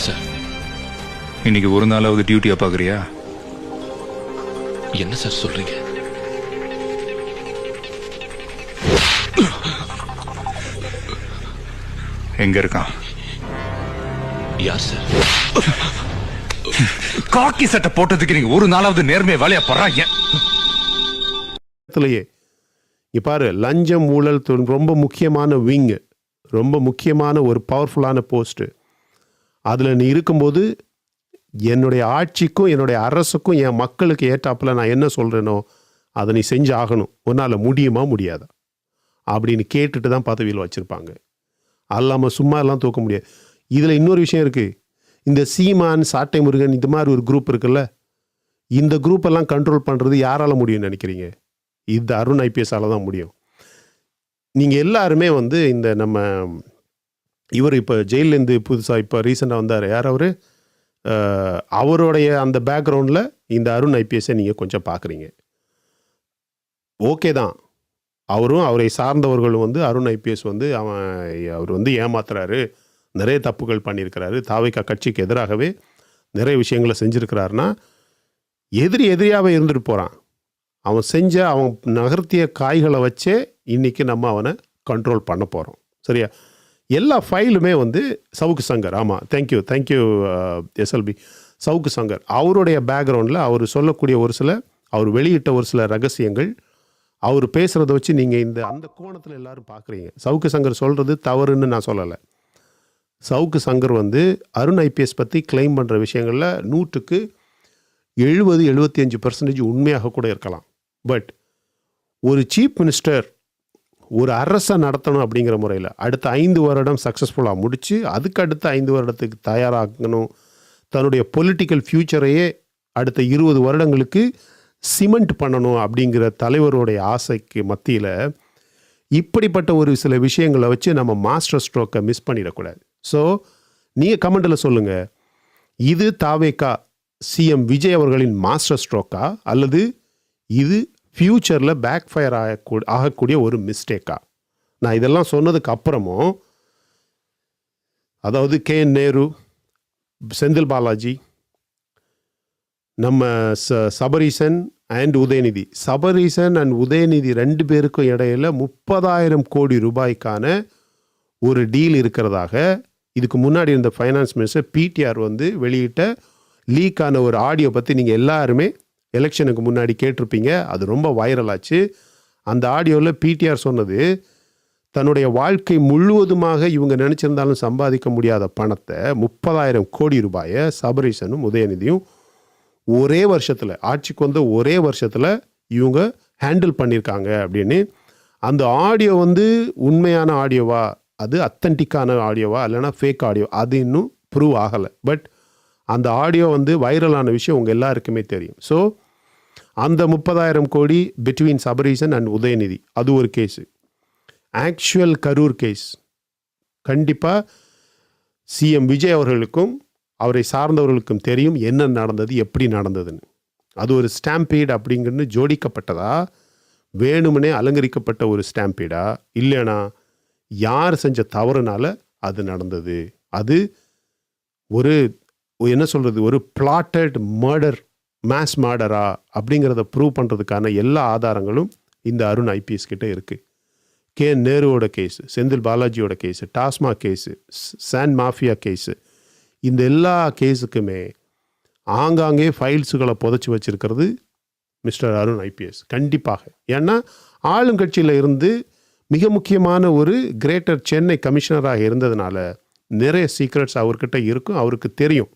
Sir, இன்னைக்கு ஒரு நாளாவது டியூட்டியா பாக்குறியா? என்ன சார் சொல்றீங்க? எங்க இருக்கான்? யார் சார்? காக்கி சட்டை போட்டதுக்கு நீங்க ஒரு நாளாவது நேர்மையா வேலையா போறாங்க. பாரு, லஞ்சம் ஊழல் ரொம்ப முக்கியமான விங்கு, ரொம்ப முக்கியமான ஒரு பவர்ஃபுல்லான போஸ்ட்டு. அதில் நீ இருக்கும்போது என்னுடைய ஆட்சிக்கும் என்னுடைய அரசுக்கும் என் மக்களுக்கு ஏற்றாப்பில் நான் என்ன சொல்கிறேனோ அதை நீ செஞ்சு ஆகணும். உன்னால் முடியுமா முடியாதா அப்படின்னு கேட்டுட்டு தான் பதவியில் வச்சுருப்பாங்க. அல்லாமல் சும்மா எல்லாம் தூக்க முடியாது. இதில் இன்னொரு விஷயம் இருக்குது. இந்த சீமான், சாட்டை முருகன், இந்த மாதிரி ஒரு குரூப் இருக்குல்ல, இந்த குரூப்பெல்லாம் கண்ட்ரோல் பண்ணுறது யாரால் முடியும்னு நினைக்கிறீங்க? இது அருண் ஐபிஎஸ்ஸால் தான் முடியும். நீங்கள் எல்லாருமே இந்த நம்ம இவர் இப்போ ஜெயிலேருந்து புதுசாக இப்போ ரீசெண்டாக வந்தார், யார் அவர், அவருடைய அந்த பேக்ரவுண்டில் இந்த அருண் ஐபிஎஸ்ஸை நீங்கள் கொஞ்சம் பார்க்குறீங்க. ஓகே தான், அவரும் அவரை சார்ந்தவர்களும் அருண் ஐபிஎஸ் அவர் ஏமாத்துறாரு, நிறைய தப்புகள் பண்ணியிருக்கிறாரு, தாவேகா கட்சிக்கு எதிராகவே நிறைய விஷயங்களை செஞ்சுருக்கிறாருன்னா எதிரியாகவே இருந்துட்டு போகிறான். அவன் நகர்த்திய காய்களை வச்சே இன்றைக்கி நம்ம அவனை கண்ட்ரோல் பண்ண போகிறோம். சரியா? எல்லா ஃபைலுமே சவுக்கு சங்கர், ஆமாம், தேங்க்யூ எஸ்எல்பி சவுக்கு சங்கர், அவருடைய பேக்ரவுண்டில் அவர் சொல்லக்கூடிய அவர் வெளியிட்ட ஒரு சில ரகசியங்கள், அவர் பேசுகிறத வச்சு நீங்கள் அந்த கோணத்தில் எல்லோரும் பார்க்குறீங்க. சவுக்கு சங்கர் சொல்கிறது தவறுன்னு நான் சொல்லலை. சவுக்கு சங்கர் அருண் ஐபிஎஸ் பற்றி கிளைம் பண்ணுற விஷயங்களில் 100க்கு 70-75% உண்மையாக கூட இருக்கலாம். பட் ஒரு சீஃப் மினிஸ்டர் ஒரு அரசை நடத்தணும் அப்படிங்கிற முறையில் அடுத்த 5 வருடம் சக்ஸஸ்ஃபுல்லாக முடித்து அதுக்கு அடுத்த 5 வருடத்துக்கு தயாராகணும், தன்னுடைய பொலிட்டிக்கல் ஃப்யூச்சரையே அடுத்த 20 வருடங்களுக்கு சிமெண்ட் பண்ணணும் அப்படிங்கிற தலைவருடைய ஆசைக்கு மத்தியில் இப்படிப்பட்ட ஒரு சில விஷயங்களை வச்சு நம்ம மாஸ்டர் ஸ்ட்ரோக்கை மிஸ் பண்ணிடக்கூடாது. ஸோ நீங்கள் கமெண்டில் சொல்லுங்கள், இது தாவேகா சிஎம் விஜய் அவர்களின் மாஸ்டர் ஸ்ட்ரோக்கா அல்லது இது ஃப்யூச்சரில் பேக் ஃபயர் ஆகக்கூடிய ஒரு மிஸ்டேக்கா? நான் இதெல்லாம் சொன்னதுக்கு அப்புறமும், அதாவது KN நேரு, செந்தில் பாலாஜி, நம்ம சபரீசன் அண்ட் உதயநிதி, சபரீசன் அண்ட் உதயநிதி 2 பேருக்கும் இடையில் 30,000 கோடி ரூபாய்க்கான ஒரு டீல் இருக்கிறதாக இதுக்கு முன்னாடி இருந்த ஃபைனான்ஸ் மினிஸ்டர் பிடிஆர் வெளியிட்ட லீக்கான ஒரு ஆடியோ பற்றி நீங்கள் எல்லாருமே எலெக்ஷனுக்கு முன்னாடி கேட்டிருப்பீங்க. அது ரொம்ப வைரலாச்சு. அந்த ஆடியோவில் பிடிஆர் சொன்னது, தன்னுடைய வாழ்க்கை முழுவதுமாக இவங்க நினச்சிருந்தாலும் சம்பாதிக்க முடியாத பணத்தை 30,000 கோடி ரூபாயை சபரீசனும் உதயநிதியும் ஒரே வருஷத்தில், ஆட்சிக்கு ஒரே வருஷத்தில் இவங்க ஹேண்டில் பண்ணியிருக்காங்க அப்படின்னு. அந்த ஆடியோ உண்மையான ஆடியோவா, அது அத்தன்டிக்கான ஆடியோவா இல்லைனா ஃபேக் ஆடியோ, அது இன்னும் ப்ரூவ் ஆகலை. பட் அந்த ஆடியோ வைரலான விஷயம் உங்கள் எல்லாருக்குமே தெரியும். ஸோ அந்த 30,000 கோடி பிட்வீன் சபரீசன் அண்ட் உதயநிதி, அது ஒரு கேஸு. ஆக்சுவல் கரூர் கேஸ் கண்டிப்பாக சிஎம் விஜய் அவர்களுக்கும் அவரை சார்ந்தவர்களுக்கும் தெரியும் என்ன நடந்தது, எப்படி நடந்ததுன்னு. அது ஒரு ஸ்டாம்பீட் அப்படிங்கிறது ஜோடிக்கப்பட்டதா, வேணுமனே அலங்கரிக்கப்பட்ட ஒரு ஸ்டாம்பீடா, இல்லைனா யார் செஞ்ச தவறுனால அது நடந்தது, அது ஒரு என்ன சொல்கிறது, ஒரு பிளாட்டட் மர்டர், மாஸ் மர்டரா அப்படிங்கிறத ப்ரூவ் பண்ணுறதுக்கான எல்லா ஆதாரங்களும் இந்த அருண் ஐபிஎஸ் கிட்டே இருக்குது. KN நேருவோட கேஸு, செந்தில் பாலாஜியோட case, TASMAC case, sand mafia case, இந்த எல்லா கேஸுக்குமே ஆங்காங்கே ஃபைல்ஸுகளை புதைச்சி வச்சுருக்கிறது மிஸ்டர் அருண் ஐபிஎஸ் கண்டிப்பாக. ஏன்னா ஆளுங்கட்சியில் இருந்து மிக முக்கியமான ஒரு கிரேட்டர் சென்னை கமிஷனராக இருந்ததுனால நிறைய சீக்ரெட்ஸ் அவர்கிட்ட இருக்கும், அவருக்கு தெரியும்.